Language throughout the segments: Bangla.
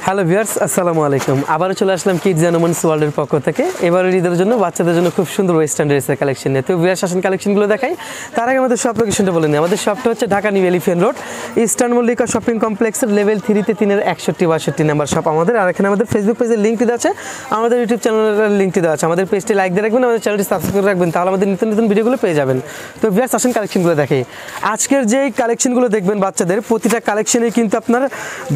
হ্যালো ভিউয়ার্স, আসসালামু আলাইকুম। আবারও চলে আসলাম কিডস এন্ড ওমেন্স ওয়ার্ল্ডের পক্ষ থেকে। এবারের ঈদের জন্য বাচ্চাদের জন্য খুব সুন্দর ওয়েস্টার্ন ড্রেসের কালেকশন নিয়ে। তো ভিউয়ার্স আসেন কালেকশনগুলো দেখাই। তার আগে আমাদের শপ লোকেশনটা বলে নিই। আমাদের শপটা হচ্ছে Dhaka new elephant road, eastern Mallika shopping কমপ্লেক্সের লেভেল 3-তে 3-এর 61-62 নাম্বার শপ আমাদের। আর এখানে আমাদের ফেসবুক পেজের লিঙ্কটি দেওয়া আছে, আমাদের ইউটিউব চ্যানেলের লিঙ্কটি দেওয়া আছে। আমাদের পেজটি লাইক দিয়ে রাখবেন, আমাদের চ্যানেলটি সাবস্ক্রাইব করে রাখবেন, তাহলে আমাদের নতুন নতুন ভিডিওগুলো পেয়ে যাবেন। তো ভিউয়ার্স আসেন কালেকশনগুলো দেখাই। আজকের যে কালেকশনগুলো দেখবেন বাচ্চাদের, প্রতিটা কালেকশনে কিন্তু আপনার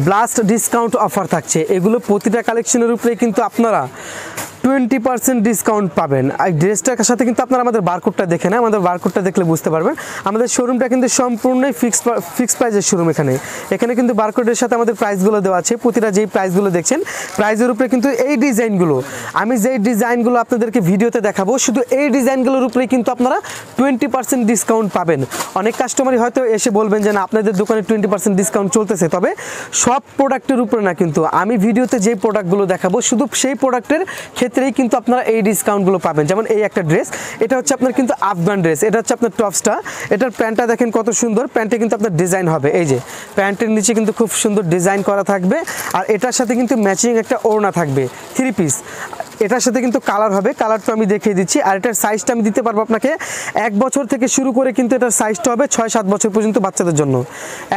ব্লাস্ট ডিসকাউন্ট অফার থাকছে। এগুলো প্রতিটা কালেকশনের উপরে কিন্তু আপনারা 20% ডিসকাউন্ট পাবেন। আর ড্রেসটার সাথে কিন্তু আপনারা আমাদের বারকোডটা দেখে নেন, আমাদের বারকোডটা দেখলে বুঝতে পারবেন। আমাদের শোরুমটা কিন্তু সম্পূর্ণই ফিক্সড প্রাইসের শোরুম। এখানে কিন্তু বারকোডের সাথে আমাদের প্রাইসগুলো দেওয়া আছে। প্রতিটা যেই প্রাইসগুলো দেখছেন, প্রাইসের উপরে কিন্তু এই ডিজাইনগুলো, আমি যেই ডিজাইনগুলো আপনাদেরকে ভিডিওতে দেখাবো, শুধু এই ডিজাইনগুলোর উপরেই কিন্তু আপনারা 20% ডিসকাউন্ট পাবেন। অনেক কাস্টমারই হয়তো এসে বলবেন যে না, আপনাদের দোকানে 20% ডিসকাউন্ট চলতেছে, তবে সব প্রোডাক্টের উপরে না। কিন্তু আমি ভিডিওতে যেই প্রোডাক্টগুলো দেখাবো, শুধু সেই প্রোডাক্টের ক্ষেত্রেই কিন্তু আপনারা এই ডিসকাউন্টগুলো পাবেন। যেমন এই একটা ড্রেস, এটা হচ্ছে আপনার কিন্তু আফগান ড্রেস, এটা হচ্ছে আপনার টপসটা, এটার প্যান্টটা দেখেন কত সুন্দর। প্যান্টে কিন্তু আপনার ডিজাইন হবে, এই যে প্যান্টের নিচে কিন্তু খুব সুন্দর ডিজাইন করা থাকবে। আর এটার সাথে কিন্তু ম্যাচিং একটা ওড়না থাকবে, 3 পিস। এটার সাথে কিন্তু কালার হবে, কালারটা আমি দেখিয়ে দিচ্ছি। আর এটার সাইজটা আমি দিতে পারবো আপনাকে 1 বছর থেকে শুরু করে, কিন্তু এটার সাইজটা হবে 6-7 বছর পর্যন্ত বাচ্চাদের জন্য।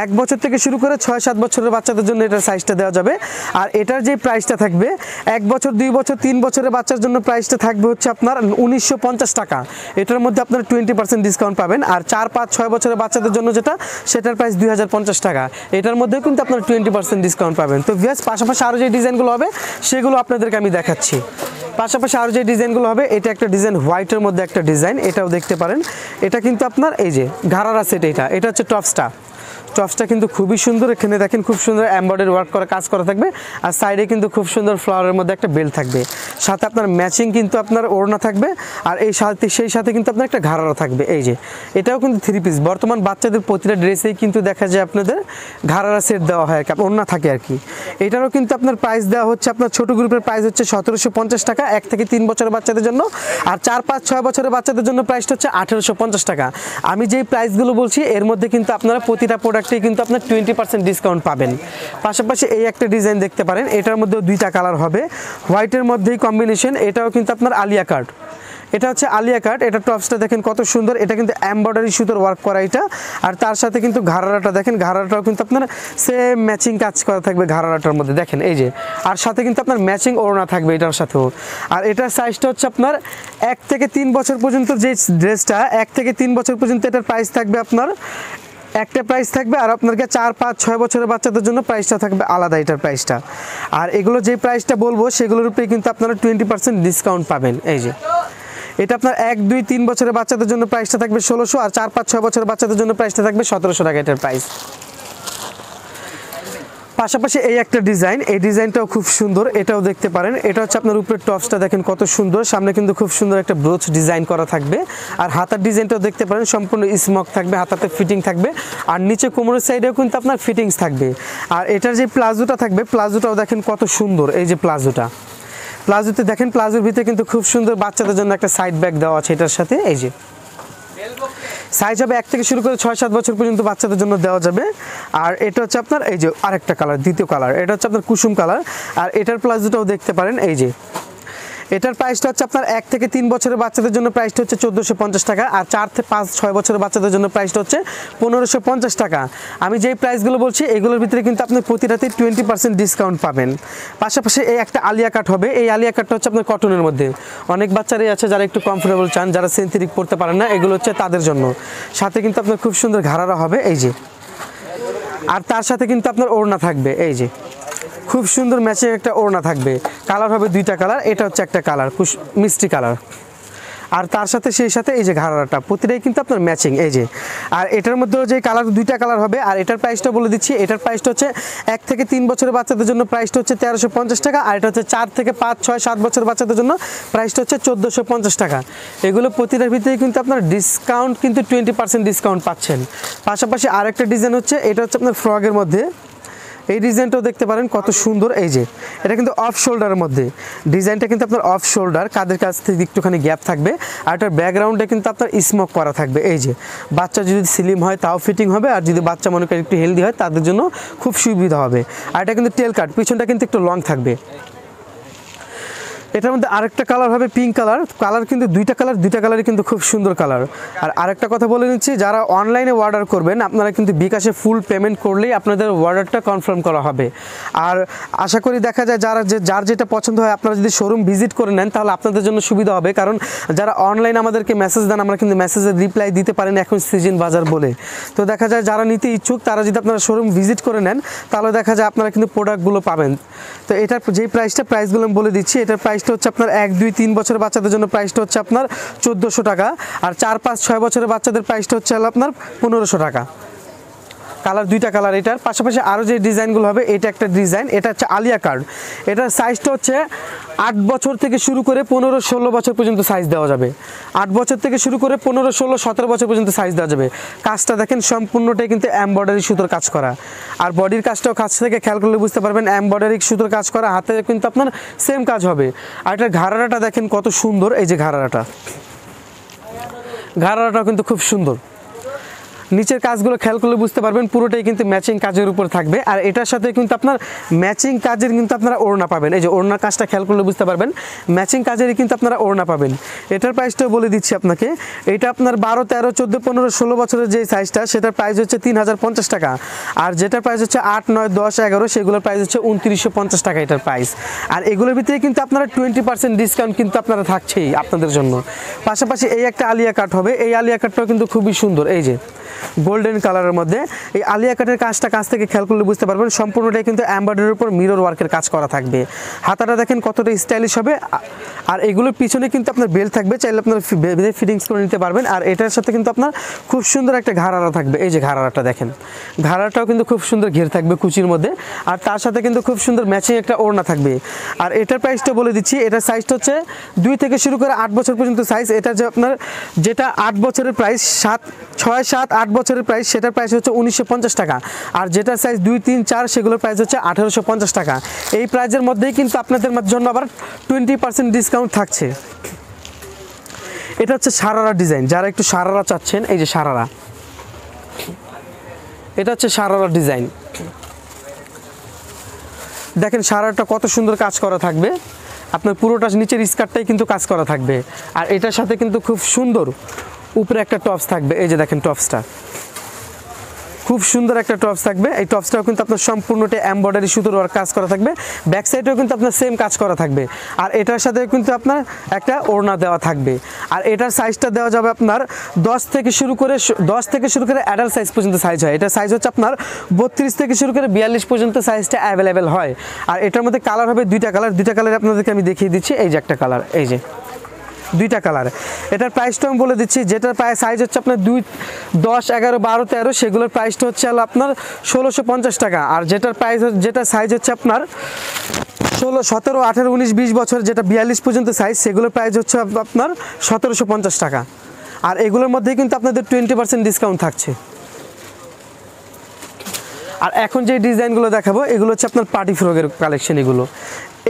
1 বছর থেকে শুরু করে 6-7 বছরের বাচ্চাদের জন্য এটার সাইজটা দেওয়া যাবে। আর এটার যে প্রাইসটা থাকবে, 1 বছর, 2 বছর, 3 বছরের বাচ্চার জন্য প্রাইসটা থাকবে হচ্ছে আপনার 1950 টাকা। এটার মধ্যে আপনার 20% ডিসকাউন্ট পাবেন। আর 4, 5, 6 বছরের বাচ্চাদের জন্য যেটা, সেটার প্রাইস 2050 টাকা। এটার মধ্যেও কিন্তু আপনার 20% ডিসকাউন্ট পাবেন। তো ভিউয়ার্স পাশাপাশি আরও যে ডিজাইনগুলো হবে, সেগুলো আপনাদেরকে আমি দেখাচ্ছি। পাশাপাশি আরও যে ডিজাইনগুলো হবে, এটা একটা ডিজাইন, হোয়াইটের মধ্যে একটা ডিজাইন, এটাও দেখতে পারেন। এটা কিন্তু আপনার এই যে ঘাড়ারা সেট, এটা হচ্ছে টপসটা কিন্তু খুবই সুন্দর। এখানে দেখেন খুব সুন্দর এমব্রয়ডারি ওয়ার্ক করা, কাজ করা থাকবে। আর সাইডে কিন্তু খুব সুন্দর ফ্লাওয়ারের মধ্যে একটা বেল্ট থাকবে, সাথে আপনার ম্যাচিং কিন্তু আপনার ওড়না থাকবে। আর সেই সাথে কিন্তু আপনার একটা ঘাড়ারা থাকবে, এই যে এটাও কিন্তু 3 পিস। বর্তমান বাচ্চাদের প্রতিটা ড্রেসেই কিন্তু দেখা যায় আপনাদের ঘাড়ারা সেট দেওয়া হয়, ওড়না থাকে আর কি। এটারও কিন্তু আপনার প্রাইস দেওয়া হচ্ছে, আপনার ছোট গ্রুপের প্রাইস হচ্ছে 1750 টাকা 1 থেকে 3 বছরের বাচ্চাদের জন্য। আর 4, 5, 6 বছরের বাচ্চাদের জন্য প্রাইসটা হচ্ছে 1850 টাকা। আমি যেই প্রাইসগুলো বলছি, এর মধ্যে কিন্তু আপনারা প্রতিটা প্রোডাক্টে কিন্তু আপনার 20% ডিসকাউন্ট পাবেন। পাশাপাশি এই একটা ডিজাইন দেখতে পারেন, এটার মধ্যেও 2টা কালার হবে, হোয়াইটের মধ্যেই কম্বিনেশন। এটাও কিন্তু আপনার আলিয়া কাট, এটা হচ্ছে আলিয়া কাট। এটা টপসটা দেখেন কত সুন্দর, এটা কিন্তু এমব্রয়ডারি সুতোর ওয়ার্ক করা এটা। আর তার সাথে কিন্তু ঘাড়ারাটা দেখেন, ঘাড়ারাটাও কিন্তু আপনার সেম ম্যাচিং কাজ করা থাকবে ঘাড়ারাটার মধ্যে, দেখেন এই যে। আর সাথে কিন্তু আপনার ম্যাচিং ওড়না থাকবে এটার সাথেও। আর এটার সাইজটা হচ্ছে আপনার 1 থেকে 3 বছর পর্যন্ত, যে ড্রেসটা 1 থেকে 3 বছর পর্যন্ত, এটার প্রাইস থাকবে আপনার একটা প্রাইস থাকবে। আর আপনাকে 4, 5, 6 বছরের বাচ্চাদের জন্য প্রাইসটা থাকবে আলাদা, এটার প্রাইসটা। আর এগুলো যে প্রাইসটা বলবো, সেগুলোর উপরে কিন্তু আপনারা 20% ডিসকাউন্ট পাবেন। এই যে এটা আপনার 1, 2, 3 বছরের বাচ্চাদের জন্য প্রাইসটা থাকবে 1600, আর 4, 5, 6 বছরের বাচ্চাদের জন্য প্রাইসটা থাকবে 1700 টাকা এটার প্রাইস। পাশাপাশি এই একটা ডিজাইন, এই ডিজাইনটাও খুব সুন্দর, এটাও দেখতে পারেন। এটা হচ্ছে আপনার উপরের টপসটা দেখেন কত সুন্দর, সামনে কিন্তু খুব সুন্দর একটা ব্রোচ ডিজাইন করা থাকবে। আর হাতার ডিজাইনটাও দেখতে পারেন, সম্পূর্ণ স্মক থাকবে, হাতাতে ফিটিং থাকবে। আর নিচে কোমরের সাইডেও কিন্তু আপনার ফিটিংস থাকবে। আর এটার যে প্লাজোটা থাকবে, প্লাজোটাও দেখেন কত সুন্দর। এই যে প্লাজোতে দেখেন, প্লাজোর ভিতরে কিন্তু খুব সুন্দর বাচ্চাদের জন্য একটা সাইড ব্যাগ দেওয়া আছে এটার সাথে। এই যে সাইজ হবে 1 থেকে শুরু করে 6-7 বছর পর্যন্ত বাচ্চাদের জন্য দেওয়া যাবে। আর এটা হচ্ছে আপনার এই যে আরেকটা কালার, দ্বিতীয় কালার, এটা হচ্ছে আপনার কুসুম কালার। আর এটার প্লাজোটাও দেখতে পারেন, এই যে এটার প্রাইসটা হচ্ছে আপনার 1 থেকে 3 বছরের বাচ্চাদের জন্য প্রাইসটা হচ্ছে 1450 টাকা। আর 4 থেকে 5, 6 বছরের বাচ্চাদের জন্য প্রাইসটা হচ্ছে 1550 টাকা। আমি যেই প্রাইসগুলো বলছি, এগুলোর ভিতরে কিন্তু আপনি প্রতিটাতেই 20% ডিসকাউন্ট পাবেন। পাশাপাশি এই একটা আলিয়া কাট হবে, এই আলিয়া কাটটা হচ্ছে আপনার কটনের মধ্যে। অনেক বাচ্চারাই আছে যারা একটু কমফোর্টেবল চান, যারা সিনথেটিক পরতে পারেন না, এগুলো হচ্ছে তাদের জন্য। সাথে কিন্তু আপনার খুব সুন্দর ঘাড়ারা হবে, এই যে। আর তার সাথে কিন্তু আপনার ওড়না থাকবে, এই যে খুব সুন্দর ম্যাচিং একটা ওড়না থাকবে। কালার হবে 2টা কালার, এটা হচ্ছে একটা কালার মিষ্টি কালার। আর তার সাথে সেই সাথে এই যে ঘাড়াটা, প্রতিটাই কিন্তু আপনার ম্যাচিং, এই যে। আর এটার মধ্যেও যে কালার, 2টা কালার হবে। আর এটার প্রাইসটা বলে দিচ্ছি, এটার প্রাইসটা হচ্ছে 1 থেকে 3 বছরের বাচ্চাদের জন্য প্রাইসটা হচ্ছে 1350 টাকা। আর এটা হচ্ছে 4 থেকে 5, 6, 7 বছরের বাচ্চাদের জন্য প্রাইসটা হচ্ছে 1450 টাকা। এগুলো প্রতিটার ভিতরেই কিন্তু আপনার ডিসকাউন্ট, কিন্তু 20% ডিসকাউন্ট পাচ্ছেন। পাশাপাশি আরেকটা ডিজাইন হচ্ছে, এটা হচ্ছে আপনার ফ্রকের মধ্যে, এই ডিজাইনটাও দেখতে পারেন কত সুন্দর। এই যে এটা কিন্তু অফ শোল্ডারের মধ্যে, ডিজাইনটা কিন্তু আপনার অফ শোল্ডার, কাঁধের কাছ থেকে একটুখানি গ্যাপ থাকবে। আর এটার ব্যাকগ্রাউন্ডে কিন্তু আপনার স্মোক করা থাকবে। এই যে বাচ্চা যদি স্লিম হয় তাও ফিটিং হবে, আর যদি বাচ্চা মনে করেন একটু হেলদি হয় তাদের জন্য খুব সুবিধা হবে। আর এটা কিন্তু টেল কাট, পিছনটা কিন্তু একটু লং থাকবে। এটার মধ্যে আরেকটা কালার হবে পিঙ্ক কালার, কালার কিন্তু দুইটা কালারই কিন্তু খুব সুন্দর কালার। আর আরেকটা কথা বলে নিচ্ছি, যারা অনলাইনে অর্ডার করবেন আপনারা কিন্তু বিকাশে ফুল পেমেন্ট করলেই আপনাদের অর্ডারটা কনফার্ম করা হবে। আর আশা করি দেখা যায় যার যেটা পছন্দ হয় আপনারা যদি শোরুম ভিজিট করে নেন তাহলে আপনাদের জন্য সুবিধা হবে, কারণ যারা অনলাইনে আমাদেরকে মেসেজ দেন আমরা কিন্তু মেসেজের রিপ্লাই দিতে পারি না এখন সিজন বাজার বলে। তো দেখা যায় যারা নিতে ইচ্ছুক তারা যদি আপনারা শোরুম ভিজিট করে নেন তাহলে দেখা যায় আপনারা কিন্তু প্রোডাক্টগুলো পাবেন। তো এটার যেই প্রাইসগুলো আমি বলে দিচ্ছি, এটার প্রাইসটা হচ্ছে আপনার 1, 2, 3 বছরের বাচ্চাদের জন্য প্রাইসটা হচ্ছে আপনার 1400 টাকা, আর 4, 5, 6 বছরের বাচ্চাদের প্রাইসটা হচ্ছে আপনার 1500 টাকা। কালার দুইটা কালার। এটার পাশাপাশি আরও যে ডিজাইনগুলো হবে, এটা একটা ডিজাইন, এটা হচ্ছে আলিয়া কার্ড। এটার সাইজটা হচ্ছে 8 বছর থেকে শুরু করে 15, 16 বছর পর্যন্ত সাইজ দেওয়া যাবে। 8 বছর থেকে শুরু করে 15, 16, 17 বছর পর্যন্ত সাইজ দেওয়া যাবে। কাজটা দেখেন সম্পূর্ণটাই কিন্তু এমব্রয়ডারি সুতোর কাজ করা, আর বডির কাজটাও কাছ থেকে খেয়াল করলে বুঝতে পারবেন এমব্রয়ডারি সুতোর কাজ করা, হাতে কিন্তু আপনার সেম কাজ হবে। আর এটার ঘাড়াটা দেখেন কত সুন্দর। এই যে ঘাড়াটাও কিন্তু খুব সুন্দর। নিচের কাজগুলো খেয়াল করলে বুঝতে পারবেন পুরোটাই কিন্তু ম্যাচিং কাজের উপর থাকবে। আর এটার সাথে কিন্তু আপনার ম্যাচিং কাজের কিন্তু আপনারা ওড়না পাবেন। এই যে ওড়নার কাজটা খেয়াল করলে বুঝতে পারবেন ম্যাচিং কাজেরই কিন্তু আপনারা ওড়না পাবেন। এটার প্রাইসটাও বলে দিচ্ছি আপনাকে, এটা আপনার 12, 13, 14, 15, 16 বছরের যে সাইজটা সেটার প্রাইস হচ্ছে 3050 টাকা, আর যেটার প্রাইস হচ্ছে 8, 9, 10, 11 সেগুলোর প্রাইস হচ্ছে 2950 টাকা এটার প্রাইস। আর এগুলোর ভিতরে কিন্তু আপনারা 20% ডিসকাউন্ট কিন্তু আপনারা থাকছেই আপনাদের জন্য। পাশাপাশি এই একটা আলিয়া কাট হবে, এই আলিয়া কাটটাও কিন্তু খুবই সুন্দর। এই যে গোল্ডেন কালারের মধ্যে এই আলিয়া কাটের কাজটা কাছ থেকে খেয়াল করলে বুঝতে পারবেন সম্পূর্ণটাই কিন্তু এমব্রয়ডারির উপর মিরর ওয়ার্কের কাজ করা থাকবে। হাতাটা দেখেন কতটা স্টাইলিশ হবে। আর এগুলোর পিছনে কিন্তু আপনার বেল্ট থাকবে, চাইলে আপনার ফিটিংস করে নিতে পারবেন। আর এটার সাথে কিন্তু আপনার খুব সুন্দর একটা ঘাড়ারা থাকবে। এই যে ঘাড়াটা দেখেন, ঘাড়াটাও কিন্তু খুব সুন্দর ঘের থাকবে কুচির মধ্যে, আর তার সাথে কিন্তু খুব সুন্দর ম্যাচিং একটা ওড়না থাকবে। আর এটার প্রাইসটা বলে দিচ্ছি, এটার সাইজটা হচ্ছে 2 থেকে শুরু করে 8 বছর পর্যন্ত সাইজ। এটা যে আপনার যেটা 8 বছরের প্রাইস 6, 7, 8 বছরের প্রাইস সেটার প্রাইস হচ্ছে 1950 টাকা, আর যেটা সাইজ 2, 3, 4 সেগুলোর প্রাইস হচ্ছে 1850 টাকা। এই প্রাইজের মধ্যেই কিন্তু আপনাদের জন্য আবার 20% ডিসকাউন্ট থাকছে। এটা হচ্ছে সারারা ডিজাইন, যারা একটু সারারা চাচ্ছেন, এই যে সারারা, এটা হচ্ছে সারারা ডিজাইন। দেখেন সারাটা কত সুন্দর কাজ করা থাকবে, আপনার পুরোটা নিচের স্কার্টটাই কিন্তু কাজ করা থাকবে। আর এটার সাথে কিন্তু খুব সুন্দর উপরে একটা টপস থাকবে। এই যে দেখেন টপসটা খুব সুন্দর একটা টপস থাকবে। এই টপসটাও কিন্তু আপনার সম্পূর্ণটা এমব্রয়ডারি সুতোর ওয়ার্ক কাজ করা থাকবে, ব্যাক সাইডেও কিন্তু আপনার সেম কাজ করা থাকবে। আর এটার সাথে কিন্তু আপনার একটা ওড়না দেওয়া থাকবে। আর এটার সাইজটা দেওয়া যাবে আপনার 10 থেকে শুরু করে অ্যাডাল্ট সাইজ পর্যন্ত সাইজ হয়। এটার সাইজ হচ্ছে আপনার 32 থেকে শুরু করে 42 পর্যন্ত সাইজটা অ্যাভেলেবেল হয়। আর এটার মধ্যে কালার হবে দুইটা কালার আপনাদেরকে আমি দেখিয়ে দিচ্ছি। এই যে একটা কালার, এই যে দুইটা কালার। এটার প্রাইসটা আমি বলে দিচ্ছি, যেটার সাইজ হচ্ছে আপনার 2, 10, 11, 12, 13 সেগুলোর প্রাইসটা হচ্ছে আপনার 1650 টাকা। আর যেটা সাইজ হচ্ছে আপনার 16, 17, 18, 19, 20 বছর, যেটা 42 পর্যন্ত সাইজ, সেগুলোর প্রাইস হচ্ছে আপনার 1750 টাকা। আর এগুলোর মধ্যেই কিন্তু আপনাদের 20% ডিসকাউন্ট থাকছে। আর এখন যে ডিজাইনগুলো দেখাবো এগুলো হচ্ছে আপনার পার্টি ফ্রকের কালেকশন। এগুলো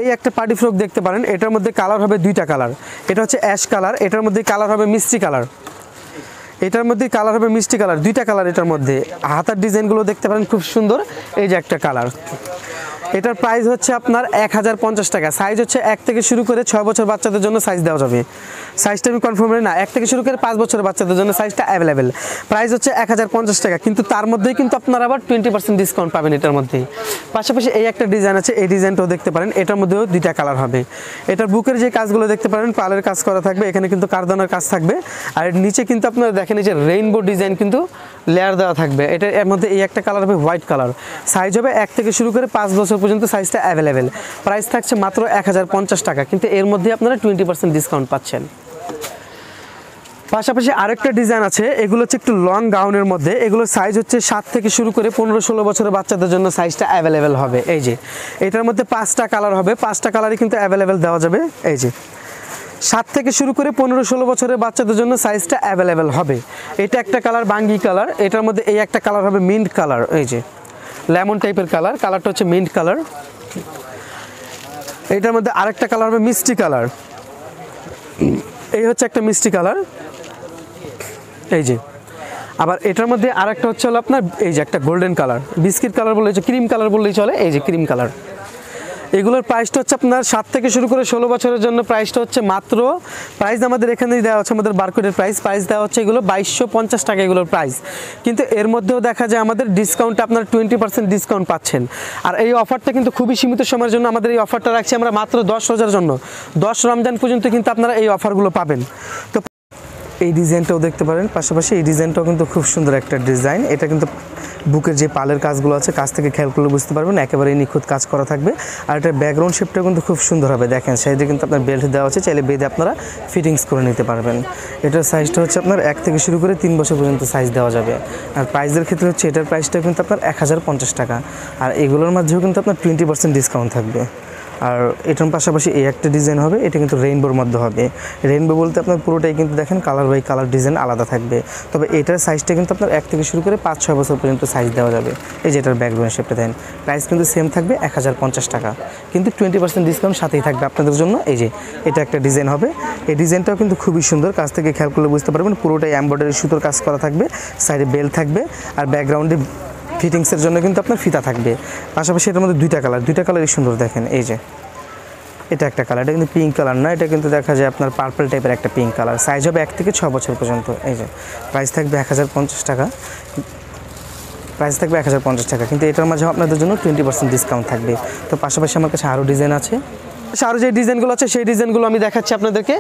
এই একটা পার্টি ফ্রক দেখতে পারেন, এটার মধ্যে কালার হবে দুইটা কালার। এটা হচ্ছে অ্যাশ কালার, এটার মধ্যে কালার হবে মিষ্টি কালার। দুইটা কালার এটার মধ্যে। হাতার ডিজাইনগুলো দেখতে পারেন খুব সুন্দর। এই যে একটা কালার, এটার প্রাইস হচ্ছে আপনার 1050 টাকা। সাইজ হচ্ছে 1 থেকে শুরু করে 6 বছর বাচ্চাদের জন্য সাইজ দেওয়া যাবে। সাইজটা আমি কনফার্ম না, 1 থেকে শুরু করে 5 বছরের বাচ্চাদের জন্য সাইজটা অ্যাভেলেবেল। প্রাইস হচ্ছে 1050 টাকা, কিন্তু তার মধ্যেই কিন্তু আপনারা আবার 20% ডিসকাউন্ট পাবেন এটার মধ্যেই। পাশাপাশি এই একটা ডিজাইন আছে, এই ডিজাইনটাও দেখতে পারেন, এটার মধ্যেও দুইটা কালার হবে। এটার বুকের যে কাজগুলো দেখতে পারেন পালের কাজ করা থাকবে, এখানে কিন্তু কারদানার কাজ থাকবে। আর নিচে কিন্তু আপনারা দেখেন এই যে রেইনবো ডিজাইন কিন্তু লেয়ার দেওয়া থাকবে। এর মধ্যে এই একটা কালার হবে হোয়াইট কালার। সাইজ হবে 1 থেকে শুরু করে 5 বছর পর্যন্ত সাইজটা অ্যাভেলেবেল। প্রাইস থাকছে মাত্র 1050 টাকা, কিন্তু এর মধ্যে আপনারা 20% ডিসকাউন্ট পাচ্ছেন। পাশাপাশি আরেকটা ডিজাইন আছে, এগুলো হচ্ছে একটু লং গাউনের মধ্যে। এগুলোর সাইজ হচ্ছে 7 থেকে শুরু করে 15-16 বছরের বাচ্চাদের জন্য সাইজটা অ্যাভেলেবেল হবে। এই যে এটার মধ্যে 5টা কালার হবে, 5টা কালারই কিন্তু অ্যাভেলেবেল দেওয়া যাবে। এই যে 7 থেকে শুরু করে 15-16 বছরের বাচ্চাদের জন্য সাইজটা অ্যাভেলেবেল হবে। এটা একটা কালার বাঙ্গি কালার, এটার মধ্যে এই একটা কালার হবে মিন্ট কালার। এই যে লেমন টাইপের কালার, কালারটা হচ্ছে মিন্ট কালার। এইটার মধ্যে আরেকটা কালার হবে মিষ্টি কালার, এই হচ্ছে একটা মিষ্টি কালার, এই যে। আবার এটার মধ্যে আরেকটা হচ্ছে হলো আপনার এই যে একটা গোল্ডেন কালার, বিস্কিট কালার বললেই ক্রিম কালার বললেই চলে, এই যে ক্রিম কালার। এগুলোর প্রাইসটা হচ্ছে আপনার 7 থেকে শুরু করে 16 বছরের জন্য প্রাইসটা হচ্ছে মাত্র, প্রাইস আমাদের এখানেই দেওয়া হচ্ছে, আমাদের বারকোডের প্রাইস দেওয়া হচ্ছে এগুলো 2250 টাকা এগুলোর প্রাইস। কিন্তু এর মধ্যেও দেখা যায় আমাদের ডিসকাউন্টে আপনার 20% ডিসকাউন্ট পাচ্ছেন। আর এই অফারটা কিন্তু খুবই সীমিত সময়ের জন্য আমাদের এই অফারটা রাখছি আমরা মাত্র 10 রোজার জন্য, 10 রমজান পর্যন্ত কিন্তু আপনারা এই অফারগুলো পাবেন। তো এই ডিজাইনটাও দেখতে পারেন, পাশাপাশি এই ডিজাইনটাও কিন্তু খুব সুন্দর একটা ডিজাইন। এটা কিন্তু বুকের যে পালের কাজগুলো আছে, কাছ থেকে খেয়াল করলে বুঝতে পারবেন একেবারে নিখুঁত কাজ করা থাকবে। আর এটার ব্যাকগ্রাউন্ড শেপটা কিন্তু খুব সুন্দর হবে, দেখেন সাইডে কিন্তু আপনার বেল্ট দেওয়া আছে, চাইলে বেঁধে আপনারা ফিটিংস করে নিতে পারবেন। এটার সাইজটা হচ্ছে আপনার 1 থেকে শুরু করে 3 বছর পর্যন্ত সাইজ দেওয়া যাবে। আর প্রাইসের ক্ষেত্রে হচ্ছে এটার প্রাইসটা কিন্তু আপনার 1050 টাকা। আর এগুলোর মাঝেও কিন্তু আপনার 20% ডিসকাউন্ট থাকবে। আর এটার পাশাপাশি এই একটা ডিজাইন হবে, এটা কিন্তু রেইনবোর মধ্যে হবে। রেইনবো বলতে আপনার পুরোটাই কিন্তু দেখেন কালার বাই কালার ডিজাইন আলাদা থাকবে। তবে এটার সাইজটা কিন্তু আপনার 1 থেকে শুরু করে 5-6 বছর পর্যন্ত সাইজ দেওয়া যাবে। এই যে এটার ব্যাকগ্রাউন্ড শেপটা দেন, প্রাইস কিন্তু সেম থাকবে 1050 টাকা, কিন্তু 20% ডিসকাউন্ট সাথেই থাকবে আপনাদের জন্য। এই যে এটা একটা ডিজাইন হবে, এই ডিজাইনটাও কিন্তু খুবই সুন্দর, কাছ থেকে খেয়াল করলে বুঝতে পারবেন পুরোটাই এমব্রয়ডারি সুতোর কাজ করা থাকবে, সাইডে বেল্ট থাকবে, আর ব্যাকগ্রাউন্ডে ফিটিংসের জন্য কিন্তু আপনার ফিতা থাকবে। পাশাপাশি এটার মধ্যে দুইটা কালারই সুন্দর, দেখেন এই যে এটা একটা কালার, এটা কিন্তু পিঙ্ক কালার না, এটা কিন্তু দেখা যায় আপনার পার্পল টাইপের একটা পিঙ্ক কালার। সাইজ হবে 1 থেকে 6 বছর পর্যন্ত। এই যে প্রাইস থাকবে 1050 টাকা, কিন্তু এটার মাঝে আপনাদের জন্য 20% ডিসকাউন্ট থাকবে। তো পাশাপাশি আমার কাছে আরও ডিজাইন আছে, আরও যে ডিজাইনগুলো আছে সেই ডিজাইনগুলো আমি দেখাচ্ছি আপনাদেরকে।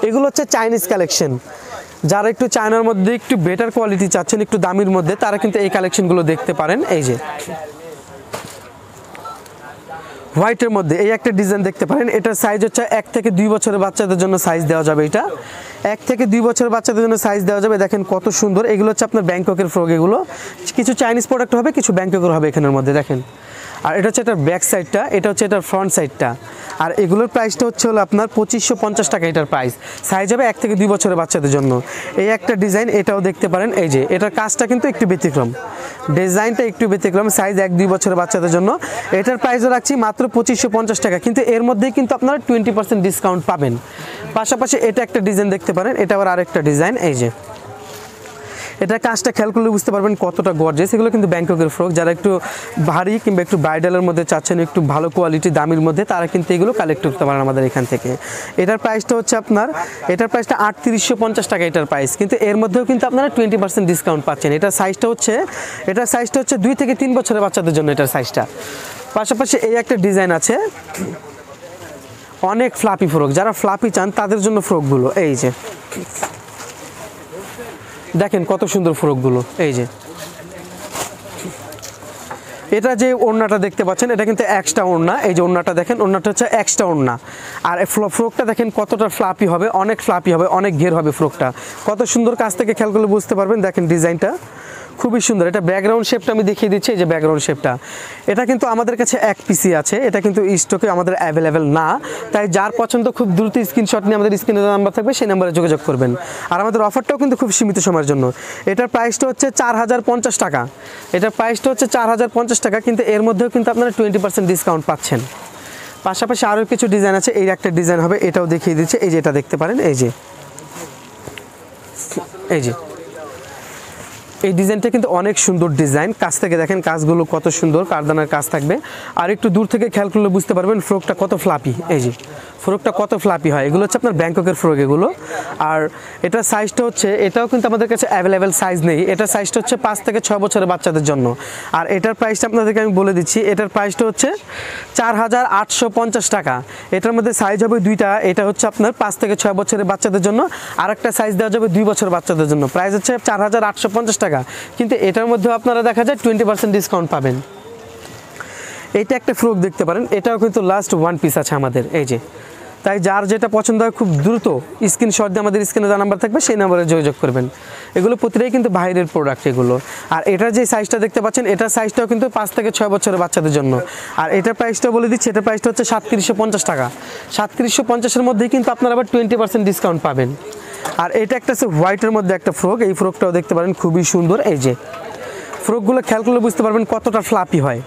এগুলো হচ্ছে চাইনিজ কালেকশন, যারা একটু চায়নার মধ্যে একটু বেটার কোয়ালিটি চাচ্ছেন, একটু দামির মধ্যে, তারা কিন্তু এই কালেকশনগুলো দেখতে পারেন। এই যে হোয়াইটের মধ্যে এই একটা ডিজাইন দেখতে পারেন, এটার সাইজ হচ্ছে 1 থেকে 2 বছরের বাচ্চাদের জন্য সাইজ দেওয়া যাবে। এটা 1 থেকে 2 বছরের বাচ্চাদের জন্য সাইজ দেওয়া যাবে, দেখেন কত সুন্দর। এগুলো হচ্ছে আপনার ব্যাংককের ফ্রক, এগুলো কিছু চাইনিজ প্রোডাক্ট হবে, কিছু ব্যাংককের হবে এখানের মধ্যে, দেখেন। আর এটা হচ্ছে এটার ব্যাক সাইডটা, এটা হচ্ছে এটার ফ্রন্ট সাইডটা। আর এগুলোর প্রাইসটা হচ্ছে হলো আপনার 2550 টাকা এটার প্রাইস। সাইজ হবে 1 থেকে 2 বছরের বাচ্চাদের জন্য। এই একটা ডিজাইন, এটাও দেখতে পারেন। এই যে এটার কাজটা কিন্তু একটু ব্যতিক্রম, ডিজাইনটা একটু ব্যতিক্রম, সাইজ 1-2 বছরের বাচ্চাদের জন্য। এটার প্রাইসও রাখছি মাত্র 2550 টাকা, কিন্তু এর মধ্যেই কিন্তু আপনারা 20% ডিসকাউন্ট পাবেন। পাশাপাশি এটা একটা ডিজাইন দেখতে পারেন, এটা আবার আরেকটা ডিজাইন। এই যে এটা কাজটা খেয়াল করলে বুঝতে পারবেন কতটা গর্জিয়াস। এগুলো কিন্তু ব্যাংককের ফ্রক, যারা একটু ভারী কিংবা একটু ব্রাইডালের মধ্যে চাচ্ছেন, একটু ভালো কোয়ালিটি দামির মধ্যে, তারা কিন্তু এগুলো কালেক্ট করতে পারেন আমাদের এখান থেকে। এটার প্রাইসটা হচ্ছে আপনার, এটার প্রাইসটা 3850 টাকা এটার প্রাইস, কিন্তু এর মধ্যেও কিন্তু আপনারা 20% ডিসকাউন্ট পাচ্ছেন। এটার সাইজটা হচ্ছে 2 থেকে 3 বছরের বাচ্চাদের জন্য এটার সাইজটা। পাশাপাশি এই একটা ডিজাইন আছে, অনেক ফ্লাপি ফ্রক, যারা ফ্লাপি চান তাদের জন্য ফ্রকগুলো। এই যে দেখেন কত সুন্দর ফ্রকগুলো। এই যে এটা যে ওড়নাটা দেখতে পাচ্ছেন, এটা কিন্তু এক্সট্রা ওড়না। এই যে ওড়নাটা দেখেন, ওড়নাটা হচ্ছে এক্সট্রা ওড়না। আর ফ্রকটা দেখেন কতটা ফ্লাপি হবে, অনেক ফ্লাপি হবে, অনেক ঘের হবে ফ্রকটা। কত সুন্দর, কাছ থেকে খেয়াল করলে বুঝতে পারবেন, দেখেন ডিজাইনটা খুবই সুন্দর। এটা ব্যাকগ্রাউন্ড শেপটা আমি দেখিয়ে দিচ্ছি, এই যে ব্যাকগ্রাউন্ড শেপটা। এটা কিন্তু আমাদের কাছে 1 পিসি আছে, এটা কিন্তু স্টকে আমাদের অ্যাভেলেবেল না। তাই যার পছন্দ খুব দ্রুত স্ক্রিনশট নিয়ে আমাদের স্ক্রিনে নাম্বার থাকবে, সেই নাম্বারে যোগাযোগ করবেন। আর আমাদের অফারটাও কিন্তু খুব সীমিত সময়ের জন্য। এটার প্রাইসটা হচ্ছে 4050 টাকা, এটার প্রাইসটা হচ্ছে 4050 টাকা, কিন্তু এর মধ্যেও কিন্তু আপনারা 20% ডিসকাউন্ট পাচ্ছেন। পাশাপাশি আরও কিছু ডিজাইন আছে, এই একটা ডিজাইন হবে, এটাও দেখিয়ে দিচ্ছে। এই যে এটা দেখতে পারেন, এই যে এই ডিজাইনটা কিন্তু অনেক সুন্দর ডিজাইন, কাছ থেকে দেখেন কাজগুলো কত সুন্দর, কারদানার কাজ থাকবে। আর একটু দূর থেকে খেয়াল করলে বুঝতে পারবেন ফ্রকটা কত ফ্লাপি। এই যে ফ্রকটা কত ফ্লাপি হয়, এগুলো হচ্ছে আপনার ব্যাংককের ফ্রক এগুলো। আর এটার সাইজটা হচ্ছে, এটাও কিন্তু আমাদের কাছে অ্যাভেলেবেল সাইজ নেই, এটার সাইজটা হচ্ছে 5 থেকে 6 বছরের বাচ্চাদের জন্য। আর এটার প্রাইসটা আপনাদেরকে আমি বলে দিচ্ছি, এটার প্রাইসটা হচ্ছে 4850 টাকা। এটার মধ্যে সাইজ হবে 2টা, এটা হচ্ছে আপনার 5 থেকে 6 বছরের বাচ্চাদের জন্য, আর একটা সাইজ দেওয়া যাবে 2 বছর বাচ্চাদের জন্য। প্রাইস হচ্ছে 4850 টাকা, কিন্তু এটার মধ্যেও আপনারা দেখা যায় 20% ডিসকাউন্ট পাবেন। এইটা একটা ফ্রক দেখতে পারেন, এটাও কিন্তু লাস্ট 1 পিস আছে আমাদের। এই যে তাই যার যেটা পছন্দ হয় খুব দ্রুত স্ক্রিনশট দিয়ে আমাদের স্ক্রিনে নাম্বার থাকবে, সেই নাম্বারে যোগাযোগ করবেন। এগুলো প্রতিটাই কিন্তু বাইরের প্রোডাক্ট এগুলো। আর এটার যে সাইজটা দেখতে পাচ্ছেন, এটার সাইজটাও কিন্তু 5 থেকে 6 বছরের বাচ্চাদের জন্য। আর এটার প্রাইসটা বলে দিচ্ছি, এটার প্রাইসটা হচ্ছে 3750 টাকা। 3750-এর মধ্যেই কিন্তু আপনারা আবার 20% ডিসকাউন্ট পাবেন। আর এটা একটা আছে হোয়াইটের মধ্যে একটা ফ্রক, এই ফ্রকটাও দেখতে পারেন খুবই সুন্দর। এই যে ফ্রকগুলো খেয়াল করলে বুঝতে পারবেন কতটা ফ্লাপি হয়,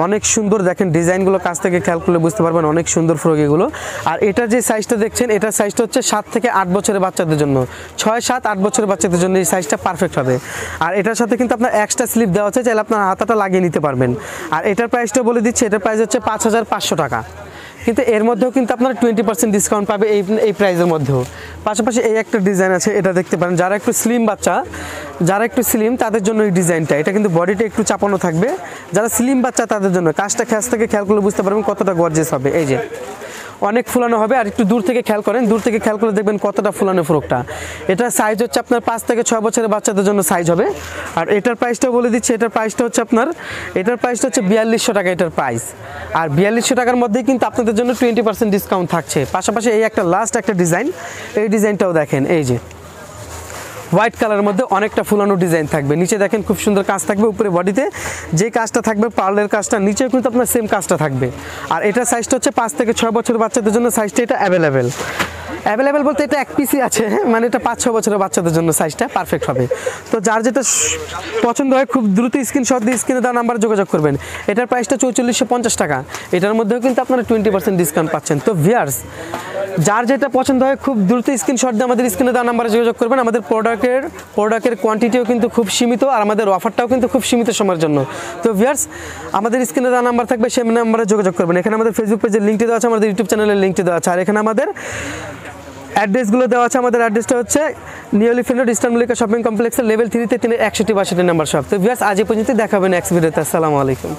অনেক সুন্দর। দেখেন ডিজাইনগুলো কাছ থেকে খেয়াল করলে বুঝতে পারবেন অনেক সুন্দর ফ্রক এগুলো। আর এটার যে সাইজটা দেখছেন, এটার সাইজটা হচ্ছে 7 থেকে 8 বছরের বাচ্চাদের জন্য, 6, 7, 8 বছরের বাচ্চাদের জন্য এই সাইজটা পারফেক্ট হবে। আর এটার সাথে কিন্তু আপনার এক্সট্রা স্লিপ দেওয়া আছে, চাইলে আপনার হাতাটা লাগিয়ে নিতে পারবেন। আর এটার প্রাইসটা বলে দিচ্ছি, এটার প্রাইস হচ্ছে 5,500 টাকা। কিন্তু এর মধ্যেও কিন্তু আপনারা 20% ডিসকাউন্ট পাবে এই প্রাইসের মধ্যেও। পাশাপাশি এই একটা ডিজাইন আছে, এটা দেখতে পারেন। যারা একটু স্লিম বাচ্চা, যারা একটু স্লিম তাদের জন্য এই ডিজাইনটা, এটা কিন্তু বডিটা একটু চাপানো থাকবে। যারা স্লিম বাচ্চা তাদের জন্য কাজটা কাছ থেকে খেয়াল করলে বুঝতে পারবেন কতটা গর্জিয়াস হবে। এই যে অনেক ফুলানো হবে। আর একটু দূর থেকে খেয়াল করেন, দূর থেকে খেয়াল করে দেখবেন কতটা ফুলানো ফ্রকটা। এটার সাইজ হচ্ছে আপনার 5 থেকে 6 বছরের বাচ্চাদের জন্য সাইজ হবে। আর এটার প্রাইসটা বলে দিচ্ছি, এটার প্রাইসটা হচ্ছে 4200 টাকা এটার প্রাইস। আর 4200 টাকার মধ্যেই কিন্তু আপনাদের জন্য 20% ডিসকাউন্ট থাকছে। পাশাপাশি এই একটা লাস্ট একটা ডিজাইন, এই ডিজাইনটাও দেখেন। এই যে হোয়াইট কালারের মধ্যে অনেকটা ফুলানো ডিজাইন থাকবে, নিচে দেখেন খুব সুন্দর কাজ থাকবে। উপরে বডিতে যে কাজটা থাকবে পার্লের কাজটা, নিচেও কিন্তু আপনার সেম কাজটা থাকবে। আর এটার সাইজটা হচ্ছে 5 থেকে 6 বছরের বাচ্চাদের জন্য সাইজটা এটা অ্যাভেলেবেল বলতে এটা এক পিসই আছে, মানে এটা 5-6 বছরের বাচ্চাদের জন্য সাইজটা পারফেক্ট হবে। তো যার যেটা পছন্দ হয় খুব দ্রুত স্ক্রিনশট দিয়ে স্ক্রিনে দেওয়া নাম্বারে যোগাযোগ করবেন। এটার প্রাইসটা 4450 টাকা। এটার মধ্যেও কিন্তু আপনারা 20% ডিসকাউন্ট পাচ্ছেন। তো ভিউয়ার্স, যার যেটা পছন্দ হয় খুব দ্রুত স্ক্রিনশট দিয়ে আমাদের স্ক্রিনে দেওয়া নাম্বারে যোগাযোগ করবেন। আমাদের প্রোডাক্টের কোয়ান্টিটিও কিন্তু খুব সীমিত, আর আমাদের অফারটাও কিন্তু খুব সীমিত সময়ের জন্য। তো ভিউয়ার্স, আমাদের স্ক্রিনে দেওয়া নাম্বার থাকবে, সেই নাম্বারে যোগাযোগ করবেন। এখানে আমাদের ফেসবুক পেজের লিঙ্কটি দেওয়া আছে, আমাদের ইউটিউব চ্যানেলের লিঙ্কটি দেওয়া আছে। আর এখানে আমাদের অ্যাড্রেসগুলো দেওয়া আছে। আমাদের অ্যাড্রেসটা হচ্ছে new elephant road, eastern Mallika shopping কমপ্লেক্সের লেভেল 3-তে 6162 নাম্বার শপ। তো ভিউয়ার্স, আজ এই পর্যন্ত, দেখা হবে নেক্সট ভিডিওতে। আসসালামু আলাইকুম।